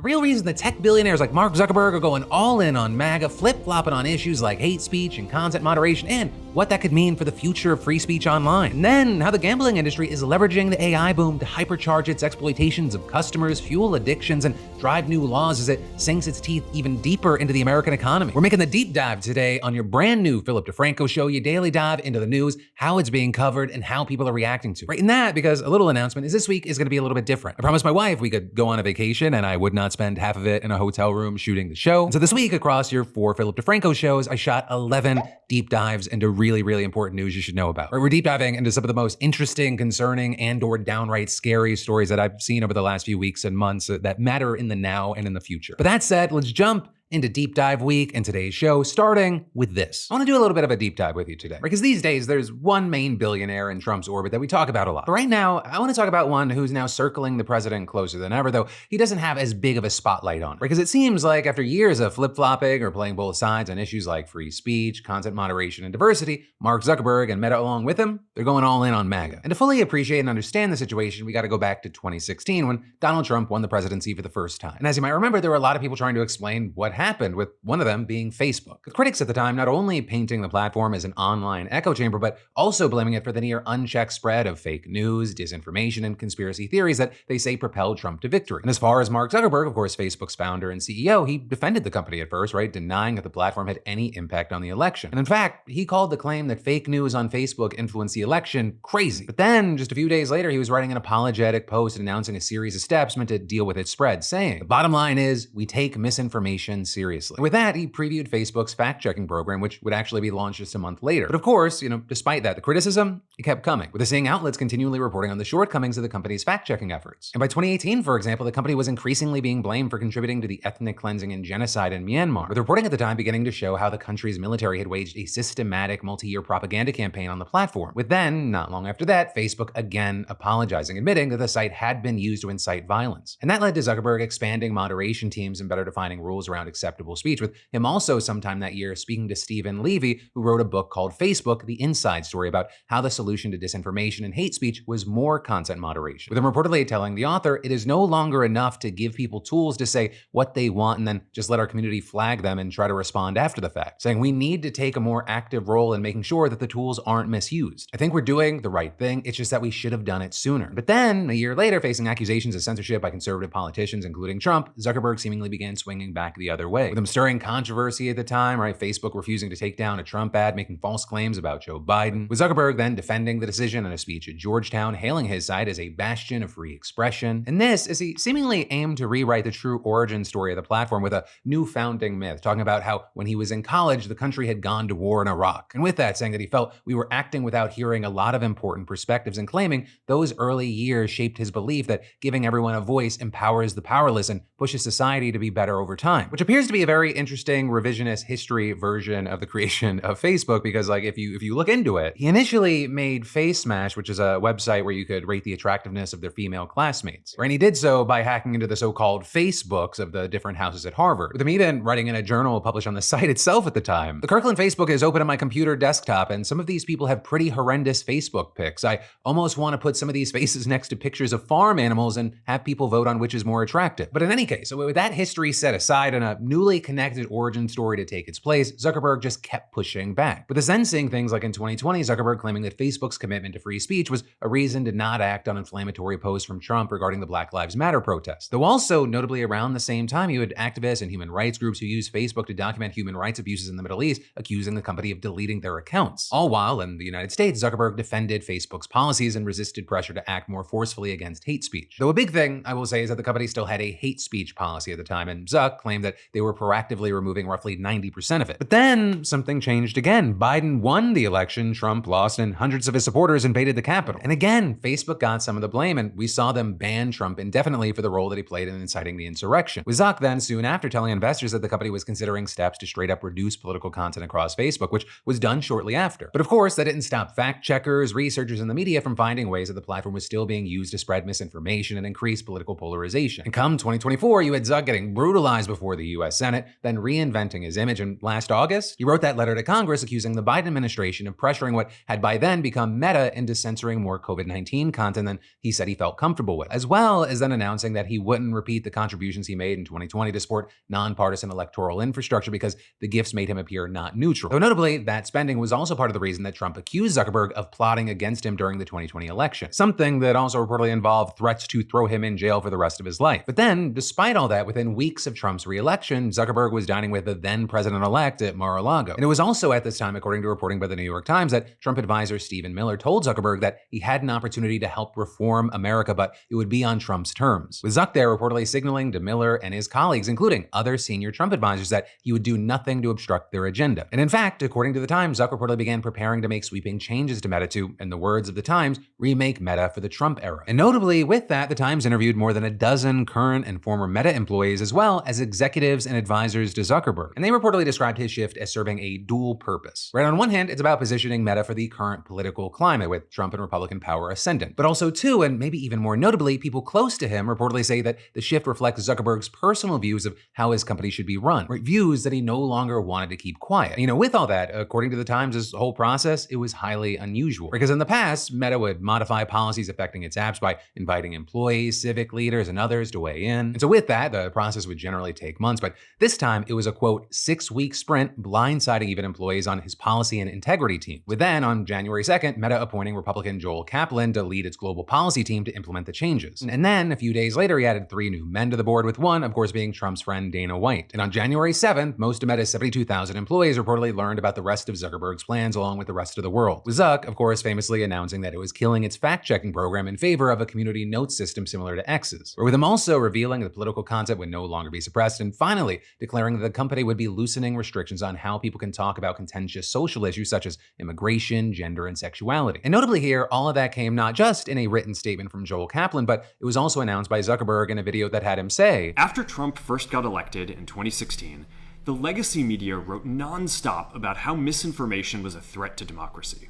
real reason that tech billionaires like Mark Zuckerberg are going all in on MAGA, flip-flopping on issues like hate speech and content moderation, and what that could mean for the future of free speech online. And then how the gambling industry is leveraging the AI boom to hypercharge its exploitations of customers, fuel addictions, and drive new laws as it sinks its teeth even deeper into the American economy. We're making the deep dive today on your brand new Philip DeFranco show, your daily dive into the news, how it's being covered, and how people are reacting to it. Right in that, because a little announcement is this week is going to be a little bit different. I promised my wife we could go on a vacation and I would not spend half of it in a hotel room shooting the show. And so this week, across your 4 Philip DeFranco shows, I shot 11 deep dives into really, really important news you should know about. We're deep diving into some of the most interesting, concerning, and/or downright scary stories that I've seen over the last few weeks and months that matter in the now and in the future. But that said, let's jump into Deep Dive Week and today's show, starting with this. I want to do a little bit of a deep dive with you today, because these days there's one main billionaire in Trump's orbit that we talk about a lot. But right now, I want to talk about one who's now circling the president closer than ever, though he doesn't have as big of a spotlight on. Because it seems like after years of flip-flopping or playing both sides on issues like free speech, content moderation, and diversity, Mark Zuckerberg and Meta along with him, they're going all in on MAGA. And to fully appreciate and understand the situation, we got to go back to 2016 when Donald Trump won the presidency for the first time. And as you might remember, there were a lot of people trying to explain what happened, with one of them being Facebook. With critics at the time not only painting the platform as an online echo chamber, but also blaming it for the near unchecked spread of fake news, disinformation, and conspiracy theories that they say propelled Trump to victory. And as far as Mark Zuckerberg, of course, Facebook's founder and CEO, he defended the company at first, right, denying that the platform had any impact on the election. And in fact, he called the claim that fake news on Facebook influenced the election crazy. But then, just a few days later, he was writing an apologetic post announcing a series of steps meant to deal with its spread, saying, "The bottom line is, we take misinformation seriously." With that, he previewed Facebook's fact-checking program, which would actually be launched just a month later. But of course, despite that, the criticism, it kept coming, with the same outlets continually reporting on the shortcomings of the company's fact-checking efforts. And by 2018, for example, the company was increasingly being blamed for contributing to the ethnic cleansing and genocide in Myanmar, with reporting at the time beginning to show how the country's military had waged a systematic multi-year propaganda campaign on the platform, with then, not long after that, Facebook again apologizing, admitting that the site had been used to incite violence. And that led to Zuckerberg expanding moderation teams and better defining rules around acceptable speech, with him also sometime that year speaking to Stephen Levy, who wrote a book called Facebook, The Inside Story, about how the solution to disinformation and hate speech was more content moderation, with him reportedly telling the author, "It is no longer enough to give people tools to say what they want and then just let our community flag them and try to respond after the fact," saying we need to take a more active role in making sure that the tools aren't misused. "I think we're doing the right thing, it's just that we should have done it sooner." But then, a year later, facing accusations of censorship by conservative politicians, including Trump, Zuckerberg seemingly began swinging back the other way, with him stirring controversy at the time, right? Facebook refusing to take down a Trump ad, making false claims about Joe Biden, with Zuckerberg then defending the decision in a speech at Georgetown, hailing his side as a bastion of free expression. And this as he seemingly aimed to rewrite the true origin story of the platform with a new founding myth, talking about how when he was in college, the country had gone to war in Iraq. And with that, saying that he felt we were acting without hearing a lot of important perspectives, and claiming those early years shaped his belief that giving everyone a voice empowers the powerless and pushes society to be better over time, which appears to be a very interesting revisionist history version of the creation of Facebook, because if you look into it, he initially made Face Smash, which is a website where you could rate the attractiveness of their female classmates. And he did so by hacking into the so-called Facebooks of the different houses at Harvard, with him even writing in a journal published on the site itself at the time. The Kirkland Facebook is open on my computer desktop, and some of these people have pretty horrendous Facebook pics. I almost want to put some of these faces next to pictures of farm animals and have people vote on which is more attractive. But in any case, so with that history set aside and a newly connected origin story to take its place, Zuckerberg just kept pushing back. With us then seeing things like in 2020, Zuckerberg claiming that Facebook's commitment to free speech was a reason to not act on inflammatory posts from Trump regarding the Black Lives Matter protests. Though also, notably around the same time, you had activists and human rights groups who used Facebook to document human rights abuses in the Middle East, accusing the company of deleting their accounts. All while, in the United States, Zuckerberg defended Facebook's policies and resisted pressure to act more forcefully against hate speech. Though a big thing, I will say, is that the company still had a hate speech policy at the time, and Zuck claimed that they were proactively removing roughly 90% of it. But then, something changed again. Biden won the election, Trump lost, and hundreds of his supporters invaded the Capitol. And again, Facebook got some of the blame, and we saw them ban Trump indefinitely for the role that he played in inciting the insurrection, with Zuck then soon after telling investors that the company was considering steps to straight up reduce political content across Facebook, which was done shortly after. But of course, that didn't stop fact checkers, researchers, and the media from finding ways that the platform was still being used to spread misinformation and increase political polarization. And come 2024, you had Zuck getting brutalized before the US Senate, then reinventing his image. And last August, he wrote that letter to Congress accusing the Biden administration of pressuring what had by then become Meta into censoring more COVID-19 content than he said he felt comfortable with, as well as then announcing that he wouldn't repeat the contributions he made in 2020 to support nonpartisan electoral infrastructure because the gifts made him appear not neutral. Though notably, that spending was also part of the reason that Trump accused Zuckerberg of plotting against him during the 2020 election, something that also reportedly involved threats to throw him in jail for the rest of his life. But then, despite all that, within weeks of Trump's re-election, Zuckerberg was dining with the then president-elect at Mar-a-Lago. And it was also at this time, according to reporting by the New York Times, that Trump advisor Stephen Miller told Zuckerberg that he had an opportunity to help reform America, but it would be on Trump's terms. With Zuck there reportedly signaling to Miller and his colleagues, including other senior Trump advisors, that he would do nothing to obstruct their agenda. And in fact, according to the Times, Zuck reportedly began preparing to make sweeping changes to Meta to, in the words of the Times, remake Meta for the Trump era. And notably, with that, the Times interviewed more than a dozen current and former Meta employees, as well as executives and advisors to Zuckerberg. And they reportedly described his shift as serving a dual purpose. Right, on one hand, it's about positioning Meta for the current political climate, with Trump and Republican power ascendant. But also, too, and maybe even more notably, people close to him reportedly say that the shift reflects Zuckerberg's personal views of how his company should be run, right? Views that he no longer wanted to keep quiet. You know, with all that, according to the Times, this whole process, it was highly unusual. Because in the past, Meta would modify policies affecting its apps by inviting employees, civic leaders, and others to weigh in. And so with that, the process would generally take months, but this time it was a, quote, 6-week sprint, blindsiding even employees on his policy and integrity team. With then, on January 2nd, Meta appointing Republican Joel Kaplan to lead its global policy team to implement the changes. And then, a few days later, he added 3 new men to the board, with one, of course, being Trump's friend Dana White. And on January 7th, most of Meta's 72,000 employees reportedly learned about the rest of Zuckerberg's plans along with the rest of the world. With Zuck, of course, famously announcing that it was killing its fact-checking program in favor of a community notes system similar to X's. Or with him also revealing that political content would no longer be suppressed, and finally declaring that the company would be loosening restrictions on how people can talk about contentious social issues such as immigration, gender, and sexuality. And notably here, all of that came not just in a written statement from Joel Kaplan, but it was also announced by Zuckerberg in a video that had him say, "After Trump first got elected in 2016, the legacy media wrote nonstop about how misinformation was a threat to democracy.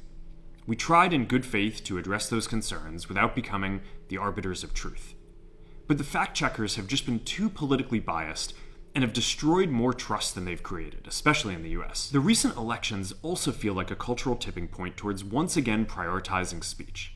We tried in good faith to address those concerns without becoming the arbiters of truth. But the fact-checkers have just been too politically biased and have destroyed more trust than they've created, especially in the US. The recent elections also feel like a cultural tipping point towards once again prioritizing speech.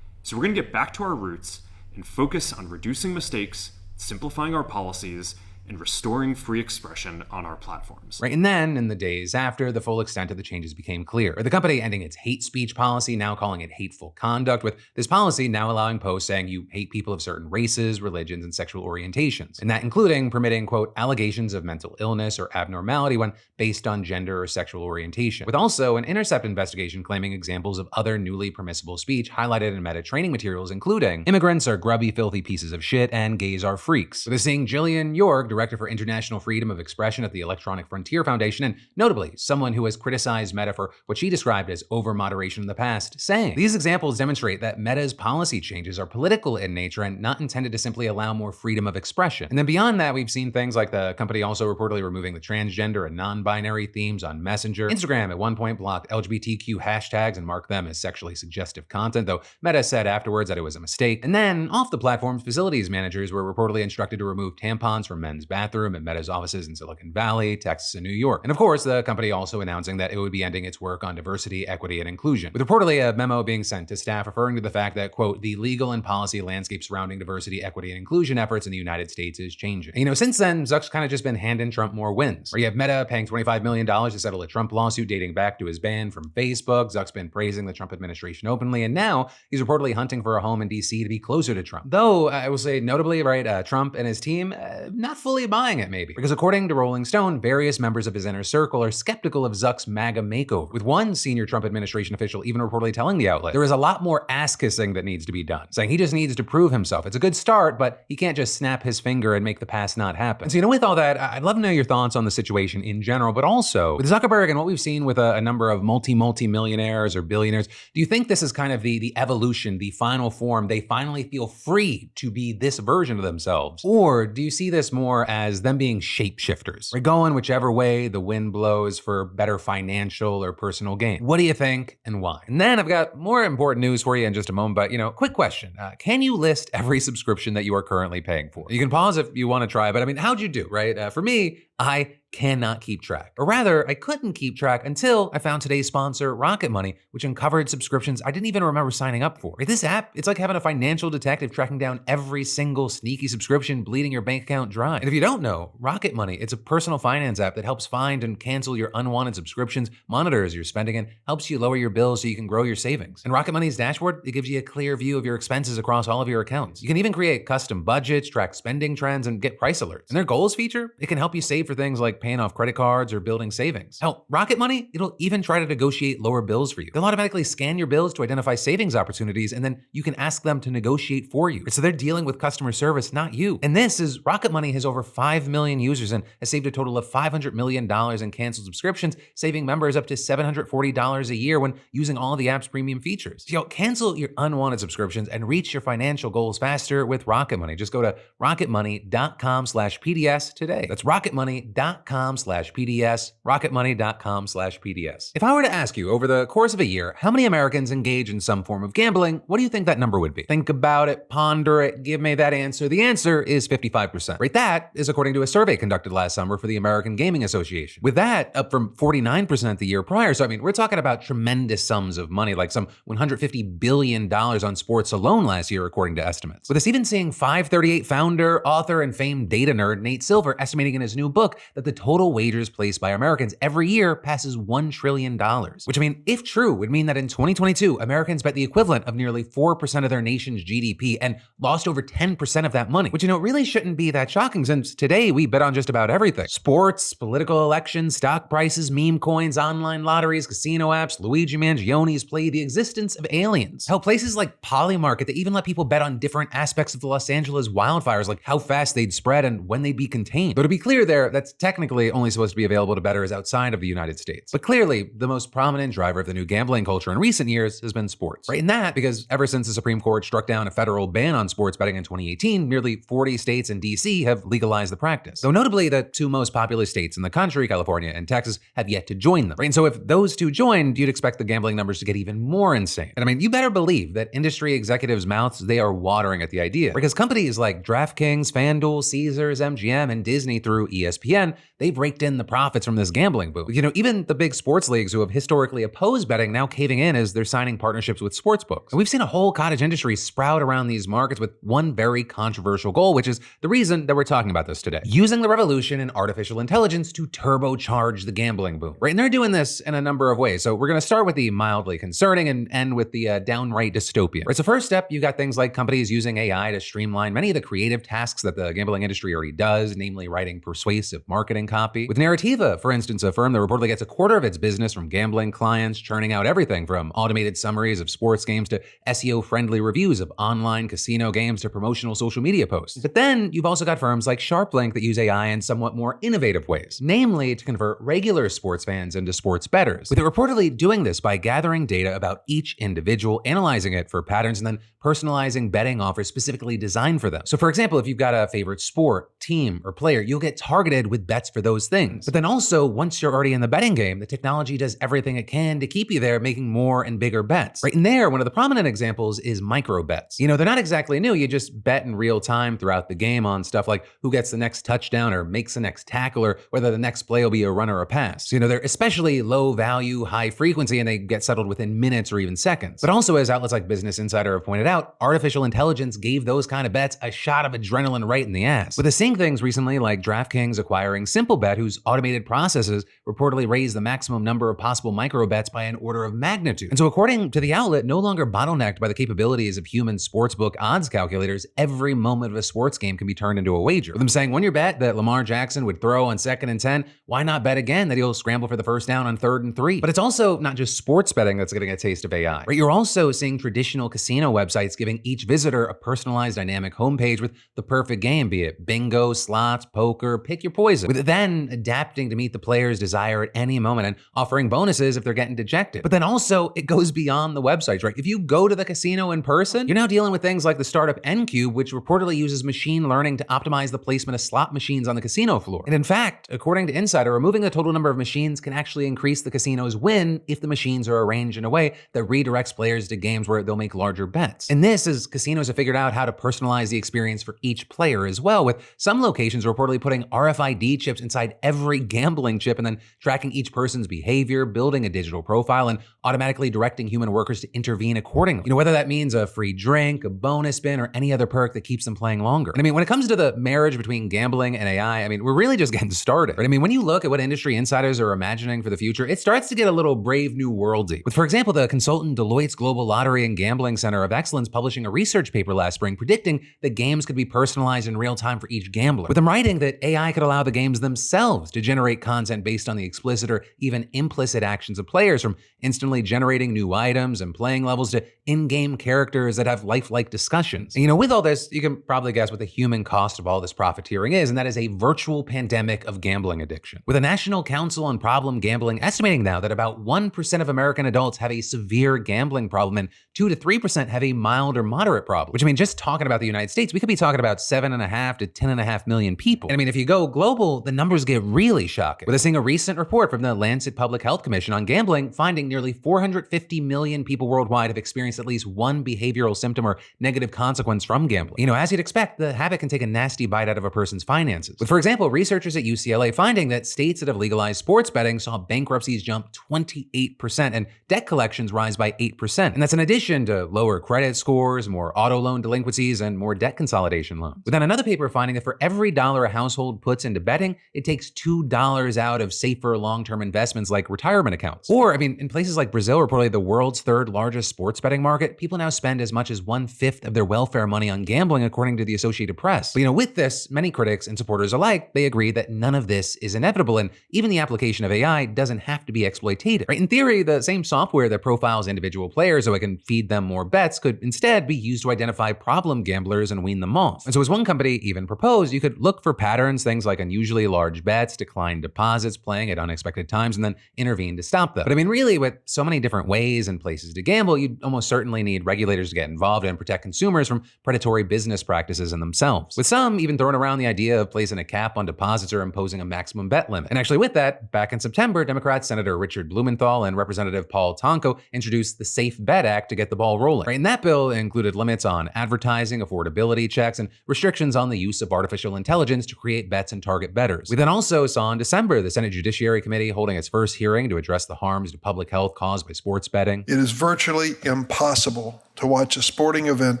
So we're going to get back to our roots and focus on reducing mistakes, simplifying our policies, and restoring free expression on our platforms." Right, and then in the days after, the full extent of the changes became clear. The company ending its hate speech policy, now calling it hateful conduct, with this policy now allowing posts saying you hate people of certain races, religions, and sexual orientations. And that including permitting, quote, allegations of mental illness or abnormality when based on gender or sexual orientation. With also an Intercept investigation claiming examples of other newly permissible speech highlighted in Meta training materials, including immigrants are grubby, filthy pieces of shit, and gays are freaks. With us seeing Jillian York, Director for International Freedom of Expression at the Electronic Frontier Foundation, and notably, someone who has criticized Meta for what she described as over-moderation in the past, saying, "These examples demonstrate that Meta's policy changes are political in nature and not intended to simply allow more freedom of expression." And then beyond that, we've seen things like the company also reportedly removing the transgender and non-binary themes on Messenger. Instagram at one point blocked LGBTQ hashtags and marked them as sexually suggestive content, though Meta said afterwards that it was a mistake. And then, off the platform's facilities managers were reportedly instructed to remove tampons from men's bathrooms at Meta's offices in Silicon Valley, Texas, and New York. And of course, the company also announcing that it would be ending its work on diversity, equity, and inclusion, with reportedly a memo being sent to staff referring to the fact that, quote, the legal and policy landscape surrounding diversity, equity, and inclusion efforts in the United States is changing. And, since then, Zuck's kind of just been handing Trump more wins. Where you have Meta paying $25 million to settle a Trump lawsuit dating back to his ban from Facebook. Zuck's been praising the Trump administration openly, and now he's reportedly hunting for a home in DC to be closer to Trump. Though, I will say notably, right, Trump and his team, not fully buying it maybe. Because according to Rolling Stone, various members of his inner circle are skeptical of Zuck's MAGA makeover, with one senior Trump administration official even reportedly telling the outlet there is a lot more ass-kissing that needs to be done, saying he just needs to prove himself. It's a good start, but he can't just snap his finger and make the past not happen. So, with all that, I'd love to know your thoughts on the situation in general, but also with Zuckerberg and what we've seen with a number of multi-millionaires or billionaires, do you think this is kind of the evolution, the final form? They finally feel free to be this version of themselves? Or do you see this more as them being shapeshifters? We're going whichever way the wind blows for better financial or personal gain. What do you think and why? And then I've got more important news for you in just a moment, but quick question. Can you list every subscription that you are currently paying for? You can pause if you want to try, but how'd you do, right? For me, I cannot keep track. Or rather, I couldn't keep track until I found today's sponsor, Rocket Money, which uncovered subscriptions I didn't even remember signing up for. This app, it's like having a financial detective tracking down every single sneaky subscription, bleeding your bank account dry. And if you don't know, Rocket Money, it's a personal finance app that helps find and cancel your unwanted subscriptions, monitors your spending, and helps you lower your bills so you can grow your savings. And Rocket Money's dashboard, it gives you a clear view of your expenses across all of your accounts. You can even create custom budgets, track spending trends, and get price alerts. And their goals feature, it can help you save for things like paying off credit cards or building savings. Hell, Rocket Money, it'll even try to negotiate lower bills for you. They'll automatically scan your bills to identify savings opportunities, and then you can ask them to negotiate for you. So they're dealing with customer service, not you. And this is Rocket Money has over 5 million users and has saved a total of $500 million in canceled subscriptions, saving members up to $740 a year when using all of the app's premium features. So, cancel your unwanted subscriptions and reach your financial goals faster with Rocket Money. Just go to rocketmoney.com/PDS today. That's rocketmoney.com/PDS, rocketmoney.com/PDS. If I were to ask you over the course of a year, how many Americans engage in some form of gambling, what do you think that number would be? Think about it, ponder it, give me that answer. The answer is 55%. Right, that is according to a survey conducted last summer for the American Gaming Association. With that, up from 49% the year prior. So, I mean, we're talking about tremendous sums of money, like some $150 billion on sports alone last year, according to estimates. With us even seeing 538 founder, author, and famed data nerd Nate Silver estimating in his new book that the total wagers placed by Americans every year passes $1 trillion. Which, I mean, if true, would mean that in 2022, Americans bet the equivalent of nearly 4% of their nation's GDP and lost over 10% of that money. Which, really shouldn't be that shocking since today we bet on just about everything. Sports, political elections, stock prices, meme coins, online lotteries, casino apps, Luigi Mangioni's Play, the existence of aliens. Hell, places like Polymarket that even let people bet on different aspects of the Los Angeles wildfires, like how fast they'd spread and when they'd be contained. Though to be clear there, that's technically only supposed to be available to bettors outside of the United States. But clearly, the most prominent driver of the new gambling culture in recent years has been sports. Right, and that because ever since the Supreme Court struck down a federal ban on sports betting in 2018, nearly 40 states and DC have legalized the practice. Though notably, the two most populous states in the country, California and Texas, have yet to join them. Right, and so if those two joined, you'd expect the gambling numbers to get even more insane. And I mean, you better believe that industry executives' mouths, they are watering at the idea. Because companies like DraftKings, FanDuel, Caesars, MGM, and Disney through ESPN, they've raked in the profits from this gambling boom. Even the big sports leagues who have historically opposed betting now caving in as they're signing partnerships with sportsbooks. And we've seen a whole cottage industry sprout around these markets with one very controversial goal, which is the reason that we're talking about this today. Using the revolution in artificial intelligence to turbocharge the gambling boom. Right, and they're doing this in a number of ways. So we're going to start with the mildly concerning and end with the downright dystopian. Right, so first step, you got things like companies using AI to streamline many of the creative tasks that the gambling industry already does, namely writing persuasive marketing copy. With Narrativa, for instance, a firm that reportedly gets a quarter of its business from gambling clients, churning out everything from automated summaries of sports games to SEO-friendly reviews of online casino games to promotional social media posts. But then you've also got firms like SharpLink that use AI in somewhat more innovative ways, namely to convert regular sports fans into sports bettors, with it reportedly doing this by gathering data about each individual, analyzing it for patterns, and then personalizing betting offers specifically designed for them. So for example, if you've got a favorite sport, team, or player, you'll get targeted with bets for those things. But then also, once you're already in the betting game, the technology does everything it can to keep you there, making more and bigger bets. Right, and there, one of the prominent examples is micro bets. They're not exactly new. You just bet in real time throughout the game on stuff like who gets the next touchdown or makes the next tackle or whether the next play will be a run or a pass. So, they're especially low value, high frequency, and they get settled within minutes or even seconds. But also, as outlets like Business Insider have pointed out, artificial intelligence gave those kind of bets a shot of adrenaline right in the ass. With the seeing things recently like DraftKings acquiring Simplebet, whose automated processes reportedly raised the maximum number of possible micro bets by an order of magnitude. And so according to the outlet, no longer bottlenecked by the capabilities of human sportsbook odds calculators, every moment of a sports game can be turned into a wager. With them saying, won your bet that Lamar Jackson would throw on 2nd and 10, why not bet again that he'll scramble for the first down on 3rd and 3? But it's also not just sports betting that's getting a taste of AI. Right? You're also seeing traditional casino websites giving each visitor a personalized dynamic homepage with the perfect game, be it bingo, slots, poker, pick your poison, with it then adapting to meet the player's desire at any moment and offering bonuses if they're getting dejected. But then also, it goes beyond the websites, right? If you go to the casino in person, you're now dealing with things like the startup Ncube, which reportedly uses machine learning to optimize the placement of slot machines on the casino floor. And in fact, according to Insider, removing the total number of machines can actually increase the casino's win if the machines are arranged in a way that redirects players to games where they'll make larger bets. And this is casinos have figured out how to personalize the experience for each player as well, with some locations reportedly putting RFID RFID chips inside every gambling chip and then tracking each person's behavior, building a digital profile, and automatically directing human workers to intervene accordingly. Whether that means a free drink, a bonus spin, or any other perk that keeps them playing longer. And when it comes to the marriage between gambling and AI, we're really just getting started. Right? When you look at what industry insiders are imagining for the future, it starts to get a little Brave New Worldy. With, for example, the consultant Deloitte's Global Lottery and Gambling Center of Excellence publishing a research paper last spring predicting that games could be personalized in real time for each gambler. With them writing that AI could allow the games themselves to generate content based on the explicit or even implicit actions of players, from instantly generating new items and playing levels to in-game characters that have lifelike discussions. And, with all this, you can probably guess what the human cost of all this profiteering is, and that is a virtual pandemic of gambling addiction. With the National Council on Problem Gambling estimating now that about 1% of American adults have a severe gambling problem and 2 to 3% have a mild or moderate problem, which just talking about the United States, we could be talking about 7.5 to 10.5 million people. And if you go global, the numbers get really shocking. With seeing a recent report from the Lancet Public Health Commission on gambling, finding nearly 450 million people worldwide have experienced at least one behavioral symptom or negative consequence from gambling. As you'd expect, the habit can take a nasty bite out of a person's finances. With, for example, researchers at UCLA finding that states that have legalized sports betting saw bankruptcies jump 28% and debt collections rise by 8%. And that's in addition to lower credit scores, more auto loan delinquencies, and more debt consolidation loans. With then another paper finding that for every dollar a household puts into betting, it takes $2 out of safer long-term investments like retirement accounts. Or, in places like Brazil, reportedly the world's third largest sports betting market, people now spend as much as 1/5 of their welfare money on gambling, according to the Associated Press. But with this, many critics and supporters alike, they agree that none of this is inevitable, and even the application of AI doesn't have to be exploitative. Right? In theory, the same software that profiles individual players so it can feed them more bets could instead be used to identify problem gamblers and wean them off. And so as one company even proposed, you could look for patterns, things like unusually large bets, declined deposits, playing at unexpected times, and then intervene to stop them. But really, with so many different ways and places to gamble, you'd almost certainly need regulators to get involved and protect consumers from predatory business practices in themselves. With some even throwing around the idea of placing a cap on deposits or imposing a maximum bet limit. And actually with that, back in September, Democrat Senator Richard Blumenthal and Representative Paul Tonko introduced the Safe Bet Act to get the ball rolling. Right? And that bill included limits on advertising, affordability checks, and restrictions on the use of artificial intelligence to create bets and target bettors. We then also saw in December the Senate Judiciary Committee holding its first hearing to address the harms to public health caused by sports betting. It is virtually impossible to watch a sporting event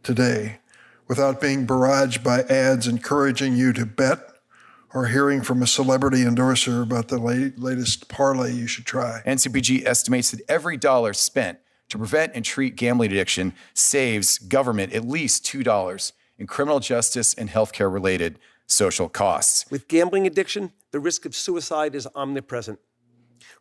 today without being barraged by ads encouraging you to bet or hearing from a celebrity endorser about the latest parlay you should try. NCPG estimates that every dollar spent to prevent and treat gambling addiction saves government at least $2 in criminal justice and healthcare-related social costs. With gambling addiction, the risk of suicide is omnipresent.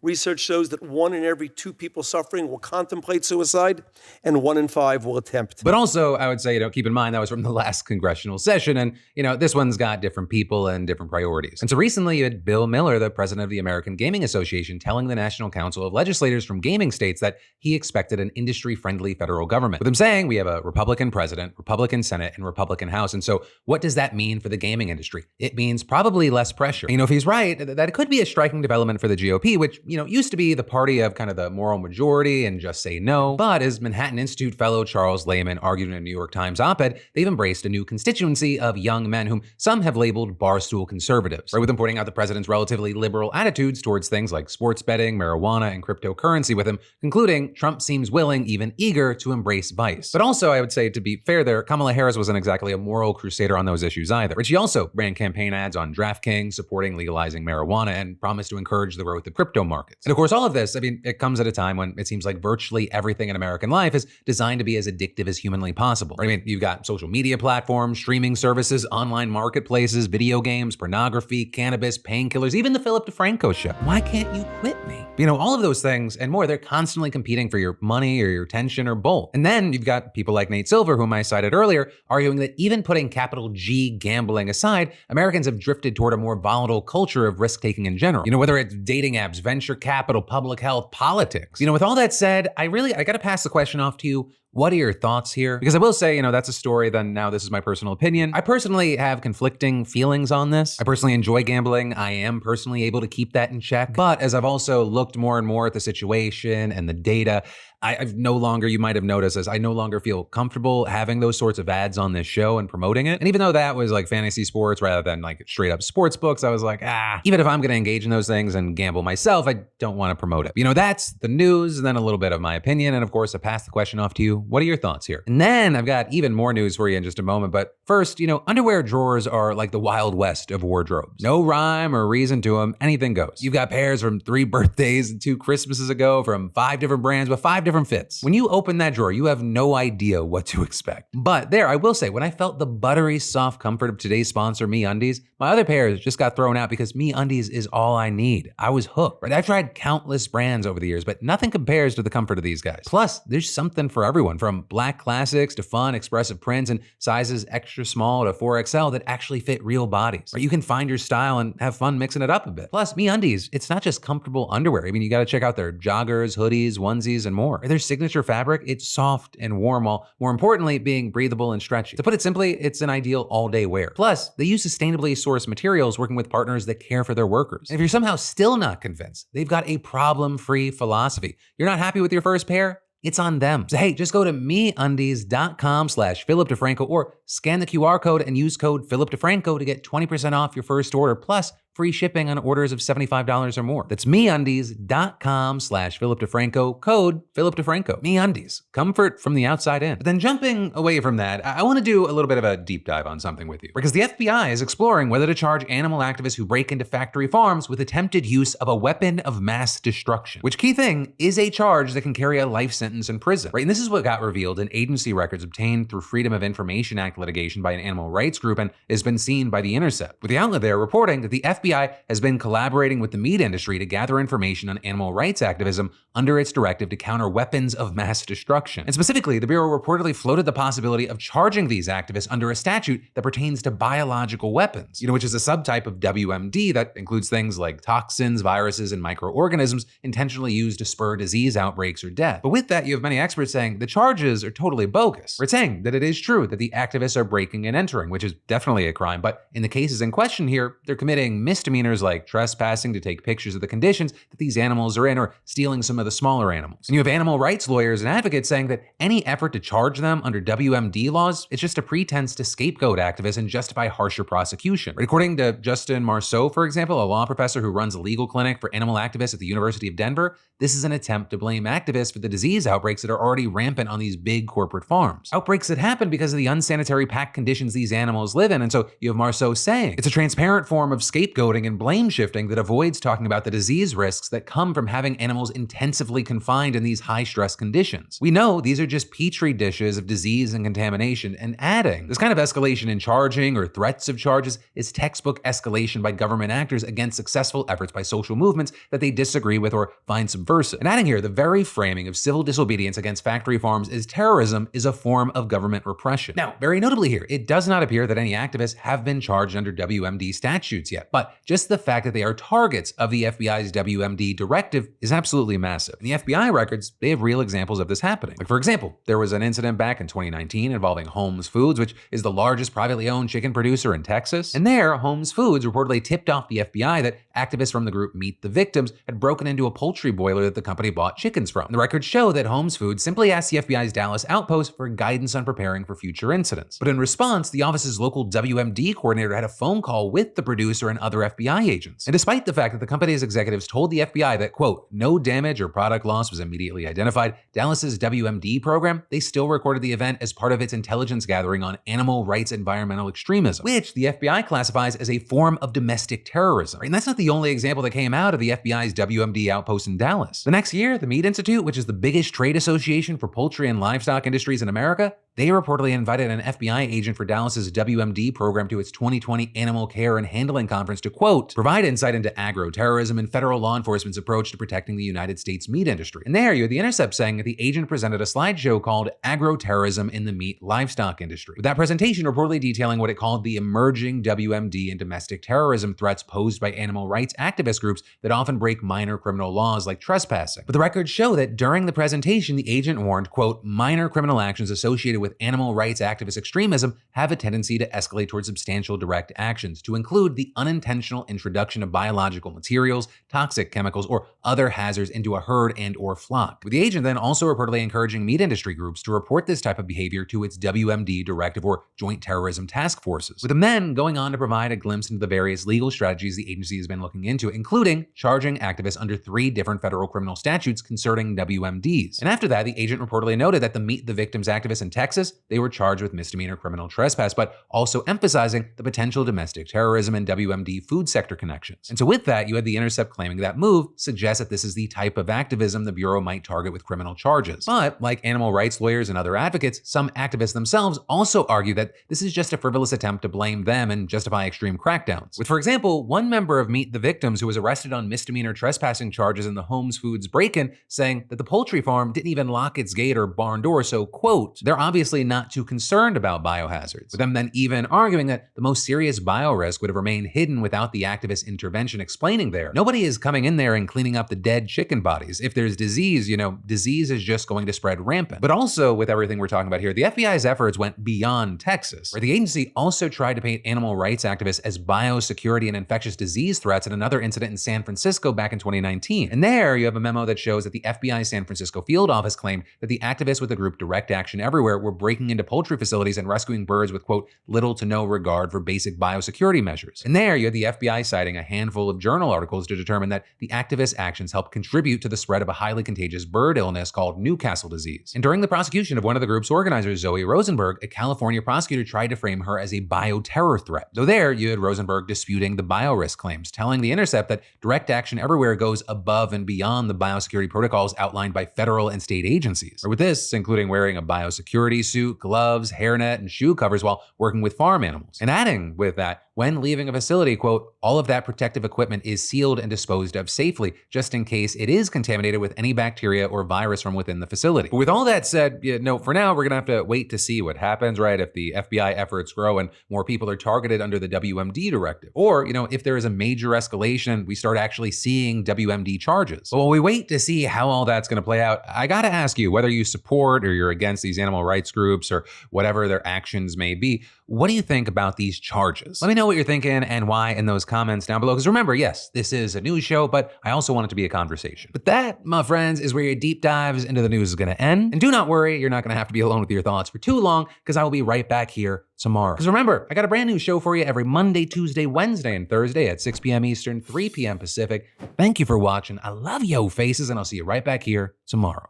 Research shows that 1 in every 2 people suffering will contemplate suicide, and 1 in 5 will attempt. But also, I would say, keep in mind that was from the last congressional session, and, this one's got different people and different priorities. And so recently, you had Bill Miller, the president of the American Gaming Association, telling the National Council of Legislators from gaming states that he expected an industry-friendly federal government. With him saying we have a Republican president, Republican Senate, and Republican House. And so what does that mean for the gaming industry? It means probably less pressure. If he's right, that could be a striking development for the GOP, which, used to be the party of kind of the moral majority and just say no. But as Manhattan Institute fellow Charles Lehman argued in a New York Times op-ed, they've embraced a new constituency of young men whom some have labeled barstool conservatives, right? With them pointing out the president's relatively liberal attitudes towards things like sports betting, marijuana, and cryptocurrency, with him concluding Trump seems willing, even eager, to embrace vice. But also, I would say, to be fair there, Kamala Harris wasn't exactly a moral crusader on those issues either. But she also ran campaign ads on DraftKings supporting legalizing marijuana and promised to encourage the growth of crypto markets. And of course, all of this, it comes at a time when it seems like virtually everything in American life is designed to be as addictive as humanly possible. Right? You've got social media platforms, streaming services, online marketplaces, video games, pornography, cannabis, painkillers, even the Philip DeFranco show. Why can't you quit me? All of those things and more, they're constantly competing for your money or your attention or both. And then you've got people like Nate Silver, whom I cited earlier, arguing that even putting capital G gambling aside, Americans have drifted toward a more volatile culture of risk-taking in general. Whether it's dating apps, venture capital, public health, politics. With all that said, I got to pass the question off to you. What are your thoughts here? Because I will say, that's a story, then now this is my personal opinion. I personally have conflicting feelings on this. I personally enjoy gambling. I am personally able to keep that in check. But as I've also looked more and more at the situation and the data, I've no longer, you might have noticed this, I no longer feel comfortable having those sorts of ads on this show and promoting it. And even though that was like fantasy sports rather than like straight up sports books, I was like, even if I'm going to engage in those things and gamble myself, I don't want to promote it. You know, that's the news and then a little bit of my opinion. And of course, I pass the question off to you. What are your thoughts here? And then I've got even more news for you in just a moment. But first, you know, underwear drawers are like the Wild West of wardrobes. No rhyme or reason to them. Anything goes. You've got pairs from 3 birthdays and 2 Christmases ago from 5 different brands with 5 different fits. When you open that drawer, you have no idea what to expect. But there, I will say, when I felt the buttery soft comfort of today's sponsor, MeUndies, my other pairs just got thrown out because MeUndies is all I need. I was hooked, right? I've tried countless brands over the years, but nothing compares to the comfort of these guys. Plus, there's something for everyone, from black classics to fun, expressive prints and sizes extra small to 4XL that actually fit real bodies. Right? You can find your style and have fun mixing it up a bit. Plus, MeUndies, it's not just comfortable underwear. I mean, you got to check out their joggers, hoodies, onesies, and more. Their signature fabric, it's soft and warm, while more importantly, being breathable and stretchy. To put it simply, it's an ideal all-day wear. Plus, they use sustainably sourced materials, working with partners that care for their workers. And if you're somehow still not convinced, they've got a problem-free philosophy. You're not happy with your first pair? It's on them. So hey, just go to MeUndies.com/Philip DeFranco or scan the QR code and use code Philip DeFranco to get 20% off your first order, plus free shipping on orders of $75 or more. That's MeUndies.com/Philip DeFranco, code Philip DeFranco. MeUndies, comfort from the outside in. But then jumping away from that, I want to do a little bit of a deep dive on something with you, because the FBI is exploring whether to charge animal activists who break into factory farms with attempted use of a weapon of mass destruction, which, key thing, is a charge that can carry a life sentence in prison, right? And this is what got revealed in agency records obtained through Freedom of Information Act litigation by an animal rights group and has been seen by The Intercept, with the outlet there reporting that the FBI has been collaborating with the meat industry to gather information on animal rights activism under its directive to counter weapons of mass destruction. And specifically, the Bureau reportedly floated the possibility of charging these activists under a statute that pertains to biological weapons, which is a subtype of WMD that includes things like toxins, viruses, and microorganisms intentionally used to spur disease outbreaks or death. But with that, you have many experts saying the charges are totally bogus. We're saying that it is true that the activists are breaking and entering, which is definitely a crime, but in the cases in question here, they're committing misdemeanors like trespassing to take pictures of the conditions that these animals are in, or stealing some of the smaller animals. And you have animal rights lawyers and advocates saying that any effort to charge them under WMD laws is just a pretense to scapegoat activists and justify harsher prosecution. But according to Justin Marceau, for example, a law professor who runs a legal clinic for animal activists at the University of Denver, this is an attempt to blame activists for the disease outbreaks that are already rampant on these big corporate farms. Outbreaks that happen because of the unsanitary pack conditions these animals live in. And so you have Marceau saying it's a transparent form of scapegoating and blame shifting that avoids talking about the disease risks that come from having animals intensively confined in these high stress conditions. We know these are just petri dishes of disease and contamination, and adding this kind of escalation in charging or threats of charges is textbook escalation by government actors against successful efforts by social movements that they disagree with or find subversive. And adding here, the very framing of civil disobedience against factory farms as terrorism is a form of government repression. Now, very notably here, it does not appear that any activists have been charged under WMD statutes yet, but just the fact that they are targets of the FBI's WMD directive is absolutely massive. In the FBI records, they have real examples of this happening. Like, for example, there was an incident back in 2019 involving Holmes Foods, which is the largest privately owned chicken producer in Texas. And there, Holmes Foods reportedly tipped off the FBI that activists from the group Meet the Victims had broken into a poultry boiler that the company bought chickens from. And the records show that Holmes Foods simply asked the FBI's Dallas outpost for guidance on preparing for future incidents. But in response, the office's local WMD coordinator had a phone call with the producer and other FBI agents. And despite the fact that the company's executives told the FBI that, quote, no damage or product loss was immediately identified, Dallas's WMD program, they still recorded the event as part of its intelligence gathering on animal rights environmental extremism, which the FBI classifies as a form of domestic terrorism. Right? And that's not the only example that came out of the FBI's WMD outpost in Dallas. The next year, the Meat Institute, which is the biggest trade association for poultry and livestock industries in America, they reportedly invited an FBI agent for Dallas's WMD program to its 2020 Animal Care and Handling Conference to, quote, provide insight into agro-terrorism and federal law enforcement's approach to protecting the United States meat industry. And there, you had The Intercept saying that the agent presented a slideshow called Agro-Terrorism in the Meat Livestock Industry, with that presentation reportedly detailing what it called the emerging WMD and domestic terrorism threats posed by animal rights activist groups that often break minor criminal laws like trespassing. But the records show that during the presentation, the agent warned, quote, minor criminal actions associated with with animal rights activist extremism have a tendency to escalate towards substantial direct actions, to include the unintentional introduction of biological materials, toxic chemicals, or other hazards into a herd and or flock. With the agent then also reportedly encouraging meat industry groups to report this type of behavior to its WMD directive or Joint Terrorism Task Forces, with them then going on to provide a glimpse into the various legal strategies the agency has been looking into, including charging activists under 3 different federal criminal statutes concerning WMDs. And after that, the agent reportedly noted that the Meet the Victims activists in Texas, they were charged with misdemeanor criminal trespass, but also emphasizing the potential domestic terrorism and WMD food sector connections. And so with that, you had The Intercept claiming that move suggests that this is the type of activism the Bureau might target with criminal charges. But like animal rights lawyers and other advocates, some activists themselves also argue that this is just a frivolous attempt to blame them and justify extreme crackdowns. With, for example, one member of Meet the Victims who was arrested on misdemeanor trespassing charges in the Holmes Foods break-in saying that the poultry farm didn't even lock its gate or barn door, so, quote, they're obviously not too concerned about biohazards. With them then even arguing that the most serious biorisk would have remained hidden without the activist intervention, explaining there, nobody is coming in there and cleaning up the dead chicken bodies. If there's disease, disease is just going to spread rampant. But also, with everything we're talking about here, the FBI's efforts went beyond Texas, where the agency also tried to paint animal rights activists as biosecurity and infectious disease threats in another incident in San Francisco back in 2019. And there you have a memo that shows that the FBI San Francisco field office claimed that the activists with the group Direct Action Everywhere were breaking into poultry facilities and rescuing birds with, quote, little to no regard for basic biosecurity measures. And there you had the FBI citing a handful of journal articles to determine that the activists' actions helped contribute to the spread of a highly contagious bird illness called Newcastle disease. And during the prosecution of one of the group's organizers, Zoe Rosenberg, a California prosecutor tried to frame her as a bioterror threat. Though there you had Rosenberg disputing the biorisk claims, telling The Intercept that Direct Action Everywhere goes above and beyond the biosecurity protocols outlined by federal and state agencies. Or with this, including wearing a biosecurity suit, gloves, hairnet, and shoe covers while working with farm animals. And adding with that, when leaving a facility, quote, all of that protective equipment is sealed and disposed of safely, just in case it is contaminated with any bacteria or virus from within the facility. But with all that said, for now, we're gonna have to wait to see what happens, right? If the FBI efforts grow and more people are targeted under the WMD directive, or, if there is a major escalation, we start actually seeing WMD charges. But while we wait to see how all that's gonna play out, I gotta ask you, whether you support or you're against these animal rights groups or whatever their actions may be, what do you think about these charges? Let me know what you're thinking and why in those comments down below. Because remember, yes, this is a news show, but I also want it to be a conversation. But that, my friends, is where your deep dives into the news is going to end. And do not worry, you're not going to have to be alone with your thoughts for too long, because I will be right back here tomorrow. Because remember, I got a brand new show for you every Monday, Tuesday, Wednesday, and Thursday at 6 p.m. Eastern, 3 p.m. Pacific. Thank you for watching. I love yo faces, and I'll see you right back here tomorrow.